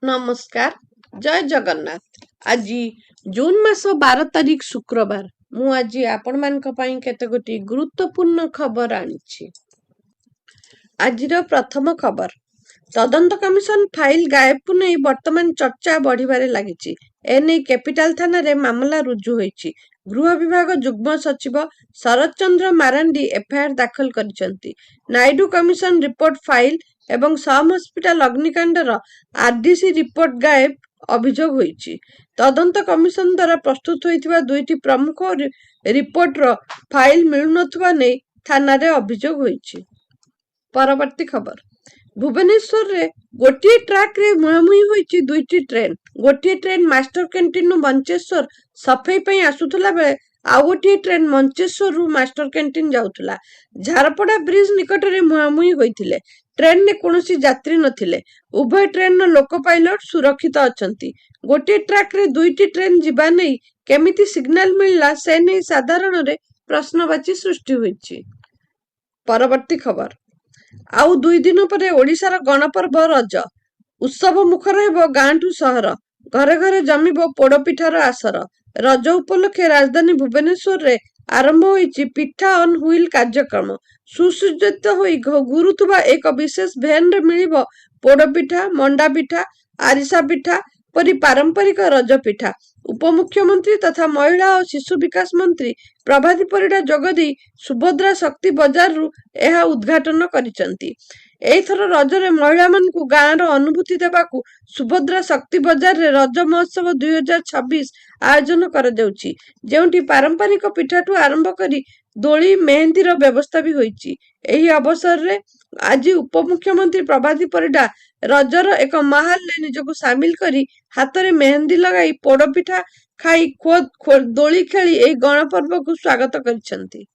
नमस्कार जय जगन्नाथ। आज जून मास 12 तारीख शुक्रवार मु आज आपण मानक पई केतेगोटी गुरुत्वपूर्ण खबर आनिछि। आजिर प्रथम खबर तदंत कमिशन फाइल गायबकु नहीं वर्तमान चर्चा बढ़िबारे लागिछि। एने कैपिटाल थाना रे मामला रुजु होईछि। गृह विभाग जुग्म सचिव शरद चंद्र मारांडी एफआईआर दाखल करिसंती। नायडू कमिशन रिपोर्ट फाइल एवं सम हॉस्पिटल अग्निकांडर आरडीसी रिपोर्ट गायब अभियोग होईछि। तदंत कमिशन द्वारा प्रस्तुत होइथिबा दुईटी प्रमुख रिपोर्ट रो फाइल मिलुनथुबा नै थाना रे अभियोग होईछि। परवर्ती खबर भुवनेश्वर रे गोटे ट्रैक रे मुहामुही होईछि दुईटी ट्रेन। गोटे ट्रेन मास्टर कैंटीन मंचेश्वर सफाई पई आसुथला बेले आ गोटे ट्रेन मंचेश्वर रु मास्टर कैंटीन जाउथला। झारपड़ा ब्रिज निकट रे मुहामुही होइथिले। ट्रेन ने कोनोसी यात्री नथिले। उभय ट्रेन लोको पायलट सुरक्षित अछंती। गोटे ट्रैक रे दुईटी ट्रेन जिबा नै केमिति सिग्नल मिलला से नै साधारण रे प्रश्नवाची सृष्टि होईछि। परवर्ती खबर आउ 2 दिन पर ओडिशार गणपर्व रज उत्सव मुखर हेबो। गांठू सहर घरे घरे जमिबो पोड़पिठार आसर। रज उपलक्षे राजधानी भुवनेश्वर रे आरंभ होईछि पिठा ऑन व्हील कार्यक्रम। सुसज्जित होई गुरुथुबा एक विशेष भैन रे मिलिबो पोड़पिठा, मंडा पिठा, आरिसा पिठा परी पारंपरिक रज पिठा। उपमुख्यमंत्री तथा महिला और शिशु विकास मंत्री प्रभाती परिडा जगदी सुभद्रा शक्ति बाजार रु एहा उद्घाटन करिसंती। एथर रजरे महिला मानकु गाँर अनुभूति देबाकू सुभद्रा शक्ति बाजार रे रज महोत्सव 2026 आयोजन कर देउछि। जेउंटी पारंपरिक पिठाठू आरंभ करी दोली मेहंदी रो व्यवस्था भी होईछि। एही अवसर रे आज उपमुख्यमंत्री प्रभाती परिडा रजर एक माहल ले निजको शामिल करी हाथ में मेहंदी लगाई पोड़पिठा खाई खोद दोली खेली एही गणपर्व को स्वागत करिसंती।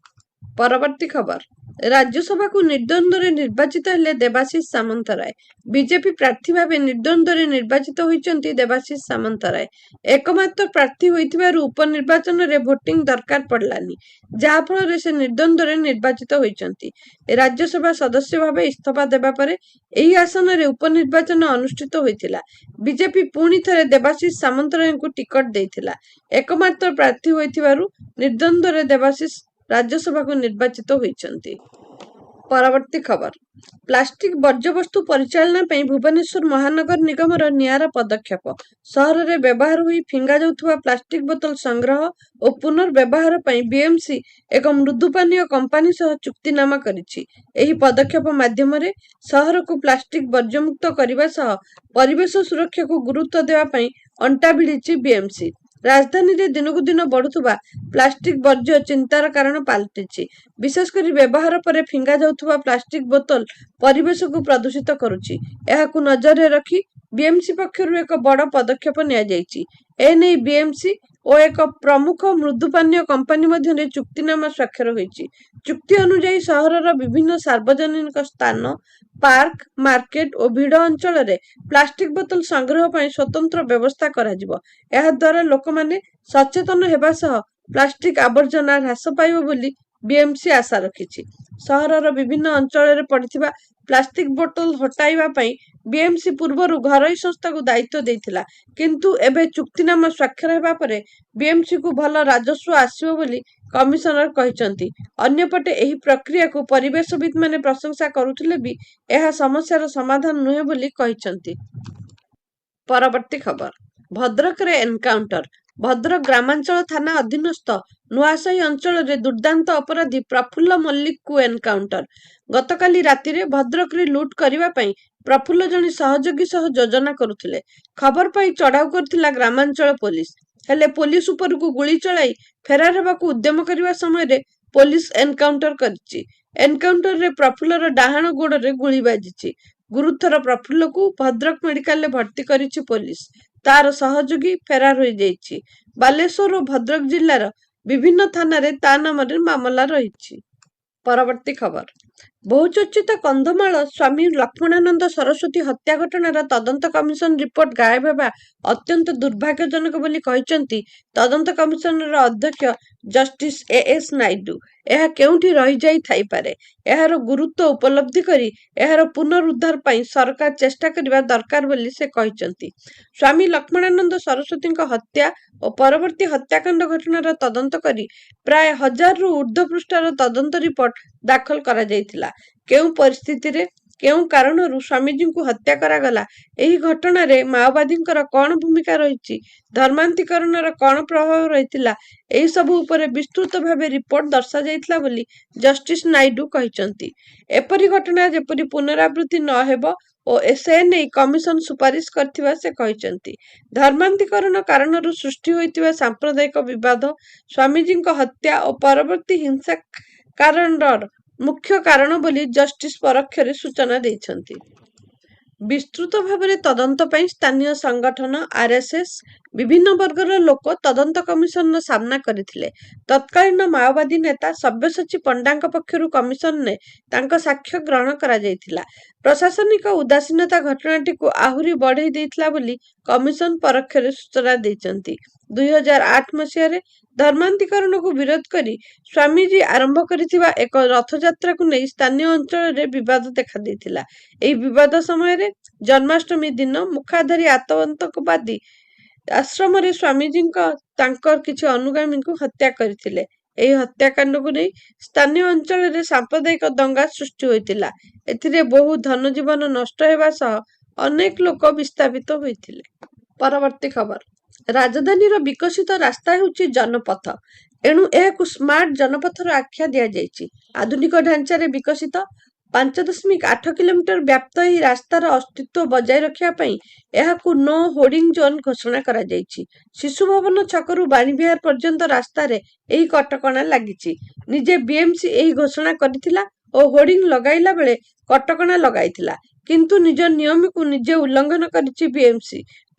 परवर्ती खबर राज्यसभा को निर्द्वंद्व निर्वाचित हेले देवाशीष सामंतराय। बीजेपी प्रार्थी भावे निर्द्वंद्व निर्वाचित होइचंती देवाशीष सामंतराय। एकमात्र प्रार्थी होइथिबारु उपनिर्वाचन रे भोटिंग दरकार पड़लानी, जहा फल से निर्द्वंद्व निर्वाचित होइचंती। राज्यसभा सदस्य भावे इस्तीफा देबा परे एही आसन रे उपनिर्वाचन अनुष्ठित होइथिला। बीजेपी पुणी थरे देवाशीष सामंतराय को टिकट देइथिला। एकमात्र प्रार्थी होइथिबारु निर्द्वंद्व रे देवाशीष राज्यसभा को निर्वाचित होइचंती। परवर्ती खबर प्लास्टिक वर्ज्यवस्तु परिचालना पई भुवनेश्वर महानगर निगमर नियारा पदक्षेप। सहर रे व्यवहार होई फिंगा जाउथुवा प्लास्टिक बोतल संग्रह और पुनर्व्यवहार पई बीएमसी एक मृदुपानीय कंपनी सह चुक्तिनामा करिछि। एही पदक्षेप माध्यम रे सहर को प्लास्टिक वर्ज्यमुक्त करबा सह परिवेश सुरक्षा को गुरुत्व देवा पई अंटा भिड़िछि बीएमसी। राजधानी रे दिनकु दिन बढ़ुथुबा प्लास्टिक वर्ज्य चिंतार कारण पालटिछि। विशेषकर व्यवहार पर फिंगा जाउथुबा प्लास्टिक बोतल परिवेश को प्रदूषित करुछि। एहाकु नजर रे रखी बीएमसी पक्षरु एक बड़ पदक्षेप निया जाइछि। एनै बीएमसी और एक प्रमुख मृदुपानीय कंपनी मध्य चुक्तिनामा स्वाक्षर होइछि। चुक्ति अनुसार सहरर विभिन्न सार्वजनिक स्थान, पार्क, मार्केट और भिड़ अंचल रे प्लास्टिक बोतल संग्रह पई स्वतंत्र व्यवस्था करा जिवो। एहा द्वारा लोक माने सचेतन हेबा सह प्लास्टिक आवर्जना ह्रास पाइबो बोली बीएमसी आशा रखिछि। सहरर विभिन्न अंचल रे पड़िथिबा प्लास्टिक बोतल हटाइबा पई बीएमसी पूर्वरु घरोई संस्था को दायित्व देइथिला, किंतु एबे चुक्तिनामा स्वाक्षर हेबा परे बीएमसी को भल राजस्व आसीबो बोली कमिशनर कहिसंती। अन्यपटे एही प्रक्रिया को परिवेशविद माने प्रशंसा करुथिले भी एहा समस्यार समाधान नुहे बोली कहिसंती। परवर्ती खबर भद्रक रे एनकाउंटर। भद्रक ग्रामांचल थाना अधीनस्थ नुआसाही अंचल रे दुर्दांत अपराधी प्रफुल्ल मल्लिक को एनकाउंटर। गतकाली राति रे भद्रक रे लूट करिबा पई प्रफुल्ल जणी सहयोगी सह योजना करुथिले। खबर पाई चढ़ाऊ करथिला ग्रामांचल पुलिस। हेले पुलिस ऊपर को गुली चलाई फेरार हेबाकू उद्यम करबा समय रे पुलिस एनकाउंटर करिछि। एनकाउंटर रे प्रफुल्लर डाहाण गोड़ रे गुली बाजिछि। गुरुतर प्रफुल्ल को भद्रक मेडिकल रे भर्ती करिछि पुलिस। तार सहयोगी फेरार हो जाइछि। बालेश्वर और भद्रक जिल्लार विभिन्न थाना रे ता नाम रे मामला रहिछि। परवर्ती खबर ବହୁଚର୍ଚ୍ଚିତ କନ୍ଧମାଳ ସ୍ୱାମୀ ଲକ୍ଷ୍ମଣାନନ୍ଦ ସରସ୍ୱତୀ ହତ୍ୟା ଘଟଣାର ତଦନ୍ତ କମିଶନ ରିପୋର୍ଟ ଗାୟବ ହେବା ଅତ୍ୟନ୍ତ ଦୁର୍ଭାଗ୍ୟଜନକ ବୋଲି କହିଛନ୍ତି ତଦନ୍ତ କମିଶନର ଅଧ୍ୟକ୍ଷ ଜଷ୍ଟିସ୍ A.S. ନାଇଡୁ। ଏହା କେଉଁଠି ରହିଯାଇ ଥାଇପାରେ। ଏହାର ଗୁରୁତ୍ୱ ଉପଲବ୍ଧି କରି ଏହାର ପୁନରୁଦ୍ଧାର ପାଇଁ ସରକାର ଚେଷ୍ଟା କରିବା ଦରକାର ବୋଲି ସେ କହିଛନ୍ତି। ସ୍ୱାମୀ ଲକ୍ଷ୍ମଣାନନ୍ଦ ସରସ୍ୱତୀଙ୍କ ହତ୍ୟା ଓ ପରବର୍ତ୍ତୀ ହତ୍ୟାକାଣ୍ଡ ଘଟଣାର ତଦନ୍ତ କରି ପ୍ରାୟ 1000ରୁ ଉର୍ଦ୍ଧ୍ୱ ପୃଷ୍ଠାର ତଦନ୍ତ ରିପୋର୍ଟ ଦାଖଲ କରାଯାଇଥିଲା। କେଉଁ ପରିସ୍ଥିତିରେ କେଉଁ କାରଣରୁ ସ୍ୱାମୀଜୀଙ୍କୁ ହତ୍ୟା କରାଗଲା, ଏହି ଘଟଣାରେ ମାଓବାଦୀଙ୍କର କଣ ଭୂମିକା ରହିଛି, ଧର୍ମାନ୍ତୀକରଣର କଣ ପ୍ରଭାବ ରହିଥିଲା, ଏହି ସବୁ ଉପରେ ବିସ୍ତୃତ ଭାବେ ରିପୋର୍ଟ ଦର୍ଶାଯାଇଥିଲା ବୋଲି ଜଷ୍ଟିସ୍ ନାଇଡୁ କହିଛନ୍ତି। ଏପରି ଘଟଣା ଯେପରି ପୁନରାବୃତ୍ତି ନ ହେବ ଓ ସେ ନେଇ କମିଶନ ସୁପାରିଶ କରିଥିବା ସେ କହିଛନ୍ତି। ଧର୍ମାନ୍ତୀକରଣ କାରଣରୁ ସୃଷ୍ଟି ହୋଇଥିବା ସାମ୍ପ୍ରଦାୟିକ ବିବାଦ ସ୍ୱାମୀଜୀଙ୍କ ହତ୍ୟା ଓ ପରବର୍ତ୍ତୀ ହିଂସାକାଣ୍ଡର ମୁଖ୍ୟ କାରଣ ବୋଲି ଜଷ୍ଟିସ୍ ପରୋକ୍ଷରେ ସୂଚନା ଦେଇଛନ୍ତି। ବିସ୍ତୃତ ଭାବରେ ତଦନ୍ତ ପାଇଁ ସ୍ଥାନୀୟ ସଂଗଠନ RSS ବିଭିନ୍ନ ବର୍ଗର ଲୋକ ତଦନ୍ତ କମିଶନର ସାମ୍ନା କରିଥିଲେ। ତତ୍କାଳୀନ ମାଓବାଦୀ ନେତା ସବ୍ୟସାଚୀ ପଣ୍ଡାଙ୍କ ପକ୍ଷରୁ କମିଶନରେ ତାଙ୍କ ସାକ୍ଷ୍ୟ ଗ୍ରହଣ କରାଯାଇଥିଲା। ପ୍ରଶାସନିକ ଉଦାସୀନତା ଘଟଣାଟିକୁ ଆହୁରି ବଢ଼େଇ ଦେଇଥିଲା ବୋଲି କମିଶନ ପରୋକ୍ଷରେ ସୂଚନା ଦେଇଛନ୍ତି। 2008 ମସିହାରେ ଧର୍ମାନ୍ତୀକରଣକୁ ବିରୋଧ କରି ସ୍ୱାମୀଜୀ ଆରମ୍ଭ କରିଥିବା ଏକ ରଥଯାତ୍ରାକୁ ନେଇ ସ୍ଥାନୀୟ ଅଞ୍ଚଳରେ ବିବାଦ ଦେଖାଦେଇଥିଲା। ଏହି ବିବାଦ ସମୟରେ ଜନ୍ମାଷ୍ଟମୀ ଦିନ ମୁଖାଧାରୀ ଆତଙ୍କବାଦୀ ଆଶ୍ରମରେ ସ୍ୱାମୀଜୀଙ୍କ ତାଙ୍କର କିଛି ଅନୁଗାମୀଙ୍କୁ ହତ୍ୟା କରିଥିଲେ। ଏହି ହତ୍ୟାକାଣ୍ଡକୁ ନେଇ ସ୍ଥାନୀୟ ଅଞ୍ଚଳରେ ସାମ୍ପ୍ରଦାୟିକ ଦଙ୍ଗା ସୃଷ୍ଟି ହୋଇଥିଲା। ଏଥିରେ ବହୁ ଧନଜୀବନ ନଷ୍ଟ ହେବା ସହ ଅନେକ ଲୋକ ବିସ୍ଥାପିତ ହୋଇଥିଲେ। ପରବର୍ତ୍ତୀ ଖବର। ରାଜଧାନୀର ବିକଶିତ ରାସ୍ତା ହେଉଛି ଜନପଥ। ଏଣୁ ଏହାକୁ ସ୍ମାର୍ଟ ଜନପଥର ଆଖ୍ୟା ଦିଆଯାଇଛି। ଆଧୁନିକ ଢାଞ୍ଚାରେ ବିକଶିତ 5.8 କିଲୋମିଟର ବ୍ୟାପ୍ତ ଏହି ରାସ୍ତାର ଅସ୍ତିତ୍ୱ ବଜାୟ ରଖିବା ପାଇଁ ଏହାକୁ ନୋ ହୋର୍ଡିଂ ଜୋନ୍ ଘୋଷଣା କରାଯାଇଛି। ଶିଶୁ ଭବନ ଛକରୁ ବାଣୀବିହାର ପର୍ଯ୍ୟନ୍ତ ରାସ୍ତାରେ ଏହି କଟକଣା ଲାଗିଛି। ନିଜେ BMC ଏହି ଘୋଷଣା କରିଥିଲା ଓ ହୋର୍ଡିଂ ଲଗାଇଲା ବେଳେ କଟକଣା ଲଗାଇଥିଲା। କିନ୍ତୁ ନିଜ ନିୟମକୁ ନିଜେ ଉଲ୍ଲଂଘନ କରିଛି BMC।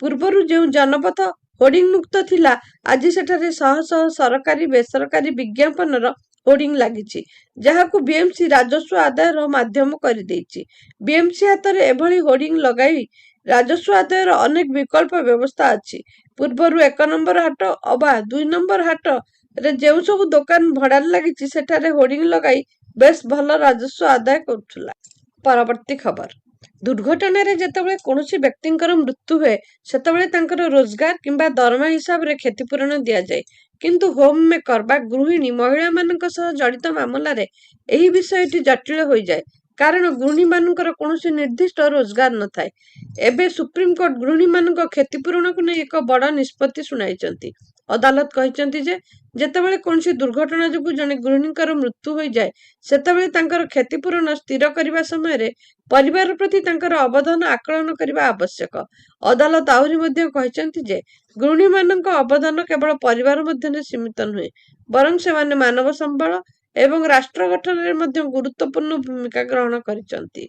ପୂର୍ବରୁ ଯେଉଁ ଜନପଥ ହୋର୍ଡିଂ ମୁକ୍ତ ଥିଲା, ଆଜି ସେଠାରେ ଶହ ଶହ ସରକାରୀ ବେସରକାରୀ ବିଜ୍ଞାପନର ହୋର୍ଡିଂ ଲାଗିଛି, ଯାହାକୁ BMC ରାଜସ୍ୱ ଆଦାୟର ମାଧ୍ୟମ କରିଦେଇଛି। BMC ହାତରେ ଏଭଳି ହୋର୍ଡିଂ ଲଗାଇ ରାଜସ୍ୱ ଆଦାୟର ଅନେକ ବିକଳ୍ପ ବ୍ୟବସ୍ଥା ଅଛି। ପୂର୍ବରୁ 1 ନମ୍ବର ହାଟ ଅବା 2 ନମ୍ବର ହାଟରେ ଯେଉଁ ସବୁ ଦୋକାନ ଭଡ଼ାରେ ଲାଗିଛି, ସେଠାରେ ହୋର୍ଡିଂ ଲଗାଇ ବେଶ ଭଲ ରାଜସ୍ୱ ଆଦାୟ କରୁଥିଲା। ପରବର୍ତ୍ତୀ ଖବର। ଦୁର୍ଘଟଣାରେ ଯେତେବେଳେ କୌଣସି ବ୍ୟକ୍ତିଙ୍କର ମୃତ୍ୟୁ ହୁଏ, ସେତେବେଳେ ତାଙ୍କର ରୋଜଗାର କିମ୍ବା ଦରମା ହିସାବରେ କ୍ଷତିପୂରଣ ଦିଆଯାଏ। କିନ୍ତୁ ହୋମ୍ ମେକର ବା ଗୃହିଣୀ ମହିଳାମାନଙ୍କ ସହ ଜଡ଼ିତ ମାମଲାରେ ଏହି ବିଷୟଟି ଜଟିଳ ହୋଇଯାଏ, କାରଣ ଗୃହିଣୀମାନଙ୍କର କୌଣସି ନିର୍ଦ୍ଦିଷ୍ଟ ରୋଜଗାର ନଥାଏ। ଏବେ ସୁପ୍ରିମକୋର୍ଟ ଗୃହିଣୀମାନଙ୍କ କ୍ଷତିପୂରଣକୁ ନେଇ ଏକ ବଡ଼ ନିଷ୍ପତ୍ତି ଶୁଣାଇଛନ୍ତି। ଅଦାଲତ କହିଛନ୍ତି ଯେ ଯେତେବେଳେ କୌଣସି ଦୁର୍ଘଟଣା ଯୋଗୁଁ ଜଣେ ଗୃହିଣୀଙ୍କର ମୃତ୍ୟୁ ହୋଇଯାଏ, ସେତେବେଳେ ତାଙ୍କର କ୍ଷତିପୂରଣ ସ୍ଥିର କରିବା ସମୟରେ ପରିବାର ପ୍ରତି ତାଙ୍କର ଅବଦାନ ଆକଳନ କରିବା ଆବଶ୍ୟକ। ଅଦାଲତ ଆହୁରି ମଧ୍ୟ କହିଛନ୍ତି ଯେ ଗୃହିଣୀମାନଙ୍କ ଅବଦାନ କେବଳ ପରିବାର ମଧ୍ୟରେ ସୀମିତ ନୁହେଁ, ବରଂ ସେମାନେ ମାନବ ସମ୍ବଳ ଏବଂ ରାଷ୍ଟ୍ର ଗଠନରେ ମଧ୍ୟ ଗୁରୁତ୍ୱପୂର୍ଣ୍ଣ ଭୂମିକା ଗ୍ରହଣ କରିଛନ୍ତି।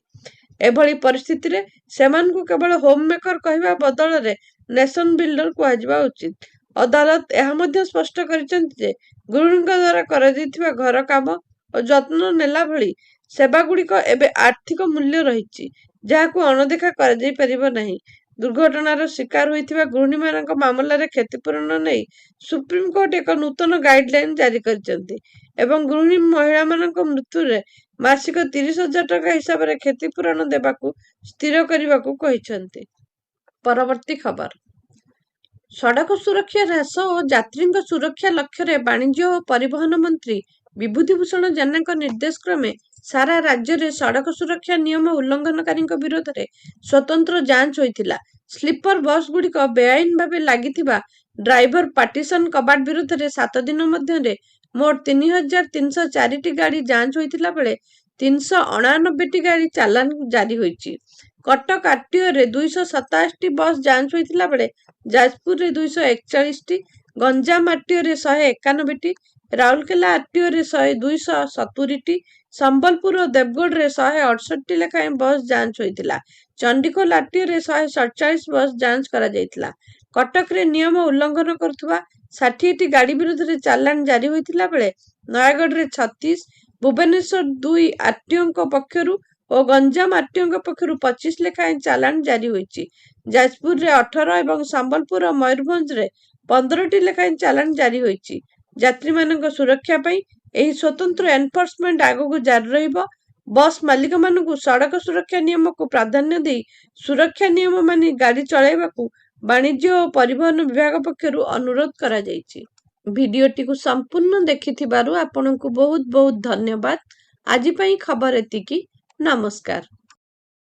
ଏଭଳି ପରିସ୍ଥିତିରେ ସେମାନଙ୍କୁ କେବଳ ହୋମ୍ ମେକର କହିବା ବଦଳରେ ନେସନ ବିଲ୍ଡର କୁହାଯିବା ଉଚିତ। ଅଦାଲତ ଏହା ମଧ୍ୟ ସ୍ପଷ୍ଟ କରିଛନ୍ତି ଯେ ଗୃହିଣୀଙ୍କ ଦ୍ୱାରା କରାଯାଇଥିବା ଘର କାମ ଓ ଯତ୍ନ ନେଲା ଭଳି ସେବାଗୁଡ଼ିକ ଏବେ ଆର୍ଥିକ ମୂଲ୍ୟ ରହିଛି, ଯାହାକୁ ଅଣଦେଖା କରାଯାଇପାରିବ ନାହିଁ। ଦୁର୍ଘଟଣାର ଶିକାର ହୋଇଥିବା ଗୃହିଣୀମାନଙ୍କ ମାମଲାରେ କ୍ଷତିପୂରଣ ନେଇ ସୁପ୍ରିମକୋର୍ଟ ଏକ ନୂତନ ଗାଇଡଲାଇନ ଜାରି କରିଛନ୍ତି ଏବଂ ଗୃହିଣୀ ମହିଳାମାନଙ୍କ ମୃତ୍ୟୁରେ ମାସିକ 30,000 ଟଙ୍କା ହିସାବରେ କ୍ଷତିପୂରଣ ଦେବାକୁ ସ୍ଥିର କରିବାକୁ କହିଛନ୍ତି। ପରବର୍ତ୍ତୀ ଖବର। ସଡ଼କ ସୁରକ୍ଷା ହ୍ରାସ ଓ ଯାତ୍ରୀଙ୍କ ସୁରକ୍ଷା ଲକ୍ଷ୍ୟରେ ବାଣିଜ୍ୟ ଓ ପରିବହନ ମନ୍ତ୍ରୀ ବିଭୂତିଭୂଷଣ ଜେନାଙ୍କ ନିର୍ଦ୍ଦେଶ କ୍ରମେ ସାରା ରାଜ୍ୟରେ ସଡ଼କ ସୁରକ୍ଷା ନିୟମ ଉଲ୍ଲଂଘନକାରୀଙ୍କ ବିରୋଧରେ ସ୍ୱତନ୍ତ୍ର ଯାଞ୍ଚ ହୋଇଥିଲା। ସ୍ଲିପର ବସ୍ଗୁଡ଼ିକ ବେଆଇନ ଭାବେ ଲାଗିଥିବା ଡ୍ରାଇଭର ପାର୍ଟିସନ କବାଟ ବିରୋଧରେ 7 ଦିନ ମଧ୍ୟରେ ମୋଟ 3,304ଟି ଗାଡ଼ି ଯାଞ୍ଚ ହୋଇଥିଲା ବେଳେ 399ଟି ଗାଡ଼ି ଚାଲାଣ ଜାରି ହୋଇଛି। କଟକ RTOରେ 287ଟି ବସ୍ ଯାଞ୍ଚ ହୋଇଥିଲା ବେଳେ ଯାଜପୁରରେ 241ଟି, ଗଞ୍ଜାମ RTOରେ 191ଟି, ରାଉରକେଲା RTOରେ 270ଟି, ସମ୍ବଲପୁର ଓ ଦେବଗଡ଼ରେ 168ଟି ଲେଖାଏଁ ବସ୍ ଯାଞ୍ଚ ହୋଇଥିଲା। ଚଣ୍ଡିଖୋଲ RTOରେ 147 ବସ୍ ଯାଞ୍ଚ କରାଯାଇଥିଲା। କଟକରେ ନିୟମ ଉଲ୍ଲଂଘନ କରୁଥିବା 60ଟି ଗାଡ଼ି ବିରୋଧରେ ଚାଲାଣ ଜାରି ହୋଇଥିଲା ବେଳେ ନୟାଗଡ଼ରେ 36, भुवनेश्वर 2 आरटीओ पक्षरु और गंजाम आरटीओ पक्षरु 25 लेखाएं चालान जारी होईची। जाजपुर रे 18 एवं संबलपुर और मयूरभंज रे 15टी लेखाएं चालान जारी होईची। यात्री मानक सुरक्षा पई एही स्वतंत्र एनफोर्समेंट आगो जारी रहिबो। बस मालिक मानकु सड़क सुरक्षा नियम को प्राधान्य दे सुरक्षा नियम मानि गाड़ी चलाइबाकू वाणिज्य और परिवहन विभाग पक्षरु अनुरोध करा जायछि। भिडियोटी को संपूर्ण देखिथिबारु आपनकु बहुत बहुत धन्यवाद। आजि पई खबर एतिकी। नमस्कार।